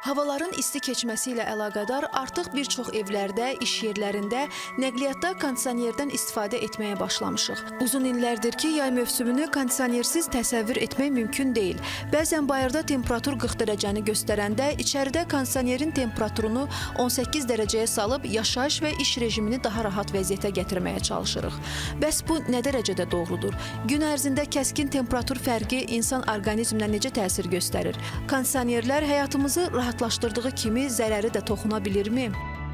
Havaların isti keçməsi ilə əlaqədar artıq bir çox evlərdə, iş yerlərində, nəqliyyatda kondisionerdən istifadə etməyə başlamışıq. Uzun illərdir ki, yay mövsümünü kondisionersiz təsəvvür etmək mümkün deyil. Bəzən bayırda temperatur 40 dərəcəni göstərəndə içəridə kondisionerin temperaturunu 18 dərəcəyə salıb yaşayış və iş rejimini daha rahat vəziyyətə gətirməyə çalışırıq. Bəs bu nə dərəcədə doğrudur? Gün ərzində kəskin temperatur fərqi insan orqanizminə necə təsir göstərir? Kondisionerlər həyatımızı rahatlaşdırdığı kimi zərəri də toxuna bilirmi?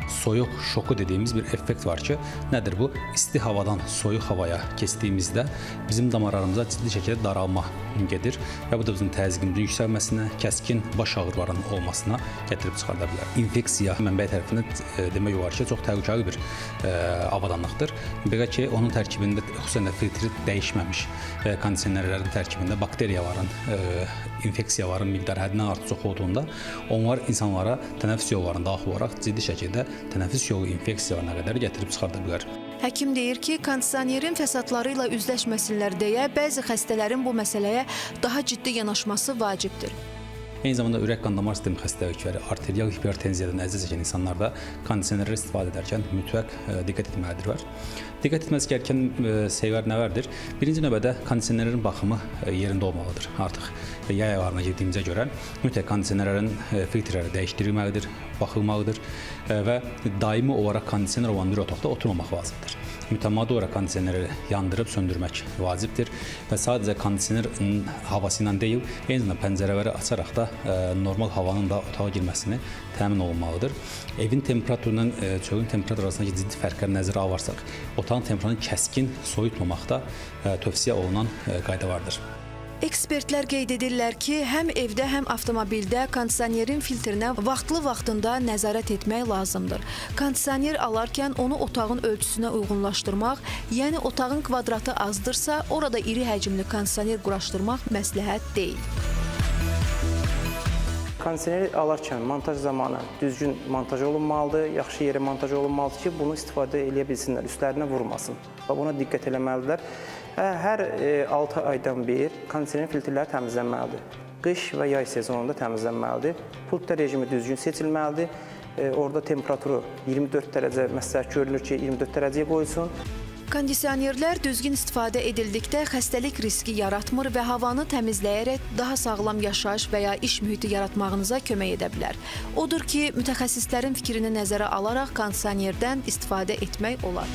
Soyuq şoku dediğimiz bir effekt var ki, nedir bu? İsti havadan soyuq havaya keçdiyimizdə bizim damarlarımıza ciddi şəkildə daralma gedir və bu da bizim təzyiqimizin yüksəlməsinə, kəskin baş ağrılarının olmasına gətirib çıxarda bilər. İnfeksiya mənbəyi tərəfindən demək olar ki, çox təhlükəli bir avadanlıqdır. Belə ki, onun tərkibində xüsusən də filtri dəyişməmiş kondisionerlərin tərkibində bakteriyaların, infeksiyaların miqdarı həddindən artıq çox olduğunda onlar insanlara tənəffüs yollarına daxil olaraq ciddi şəkildə tənəffüs yolu infeksiyalarına qədər gətirib çıxarda bilər. Həkim deyir ki, kondisionerin fəsadları ilə üzləşməsinlər deyə bəzi xəstələrin bu məsələyə daha ciddi yanaşması vacibdir. Eyni zamanda ürək-qan damar sistemi xəstəlikləri, arterial hipertenziyadan əziz çəkən insanlarda kondisionerləri istifadə edərkən mütləq diqqət etməlidirlər. Diqqət etməsi gerəkən şeylər nələrdir? Birinci növbədə kondisionerlərin baxımı yerində olmalıdır. Artıq yay aylarına girdiyimizə görə mütləq kondisionerlərin filtrləri dəyişdirilməlidir, baxılmalıdır və daimi olaraq kondisioner olan bir otaqda oturmamaq lazımdır. Mütəmadi olaraq kondisioneri yandırıb söndürmək vacibdir və sadəcə kondisionerin havası ilə deyil, eyni zamanda pəncərələri açaraq da normal havanın da otağa girməsini təmin olunmalıdır. Evin temperaturunun çölün temperaturu arasındakı ciddi fərqləri nəzərə alarsak, otağın temperaturunu kəskin soyutmamaqda tövsiyə olunan qayda vardır. Ekspertlər qeyd edirlər ki, həm evdə, həm avtomobildə kondisionerin filtrinə vaxtında nəzarət etmək lazımdır. Kondisioner alarkən onu otağın ölçüsünə uyğunlaşdırmaq, yəni otağın kvadratı azdırsa, orada iri həcmli kondisioner quraşdırmaq məsləhət deyil. Kondisioneri alarkən montaj zamanı düzgün montaj olunmalıdır, yaxşı yerə montaj olunmalıdır ki, bunu istifadə edə bilsinlər, üstlərinə vurmasın və buna diqqət eləməlidirlər. Hər 6 aydan bir kondisioner filtrləri təmizlənməlidir. Qış və yay sezonunda təmizlənməlidir. Pultda rejimi düzgün seçilməlidir. Orada temperaturu 24 dərəcə məsləhət görülür ki, 24 dərəcəyə qoyulsun. Kondisionerlər düzgün istifadə edildikdə xəstəlik riski yaratmır və havanı təmizləyərək daha sağlam yaşayış və ya iş mühiti yaratmağınıza kömək edə bilər. Odur ki, mütəxəssislərin fikrini nəzərə alaraq kondisionerdən istifadə etmək olar.